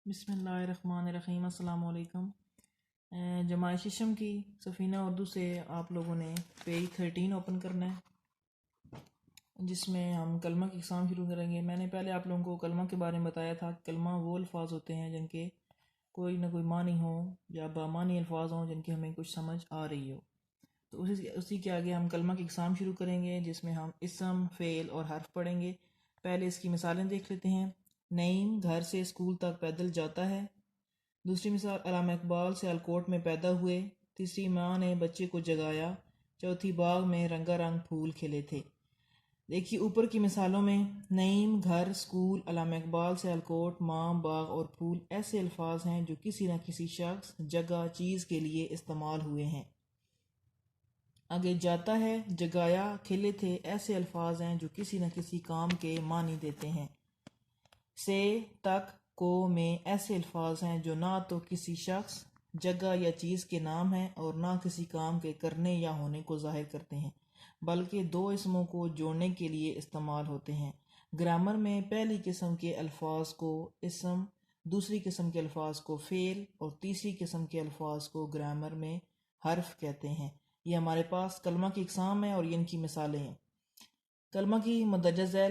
بسم اللہ الرحمن الرحیم۔ السلام علیکم۔ جماعت ششم کی سفینہ اردو سے آپ لوگوں نے پیج 13 اوپن کرنا ہے، جس میں ہم کلمہ کی اقسام شروع کریں گے۔ میں نے پہلے آپ لوگوں کو کلمہ کے بارے میں بتایا تھا۔ کلمہ وہ الفاظ ہوتے ہیں جن کے کوئی نہ کوئی معنی ہو یا بامعنی الفاظ ہوں جن کی ہمیں کچھ سمجھ آ رہی ہو۔ تو اسی کے آگے ہم کلمہ کی اقسام شروع کریں گے، جس میں ہم اسم، فعل اور حرف پڑھیں گے۔ پہلے اس کی مثالیں دیکھ لیتے ہیں۔ نعیم گھر سے اسکول تک پیدل جاتا ہے۔ دوسری مثال، علامہ اقبال سیالکوٹ میں پیدا ہوئے۔ تیسری، ماں نے بچے کو جگایا۔ چوتھی، باغ میں رنگا رنگ پھول کھلے تھے۔ دیکھیے اوپر کی مثالوں میں نعیم، گھر، اسکول، علامہ اقبال سیالکوٹ، ماں، باغ اور پھول ایسے الفاظ ہیں جو کسی نہ کسی شخص، جگہ، چیز کے لیے استعمال ہوئے ہیں۔ آگے جاتا ہے، جگایا، کھلے تھے ایسے الفاظ ہیں جو کسی نہ کسی کام کے معنی دیتے ہیں۔ سے، تک، کو، میں ایسے الفاظ ہیں جو نہ تو کسی شخص، جگہ یا چیز کے نام ہیں اور نہ کسی کام کے کرنے یا ہونے کو ظاہر کرتے ہیں، بلکہ دو اسموں کو جوڑنے کے لیے استعمال ہوتے ہیں۔ گرامر میں پہلی قسم کے الفاظ کو اسم، دوسری قسم کے الفاظ کو فعل اور تیسری قسم کے الفاظ کو گرامر میں حرف کہتے ہیں۔ یہ ہمارے پاس کلمہ کی اقسام ہیں اور یہ ان کی مثالیں ہیں۔ کلمہ کی مندرجہ ذیل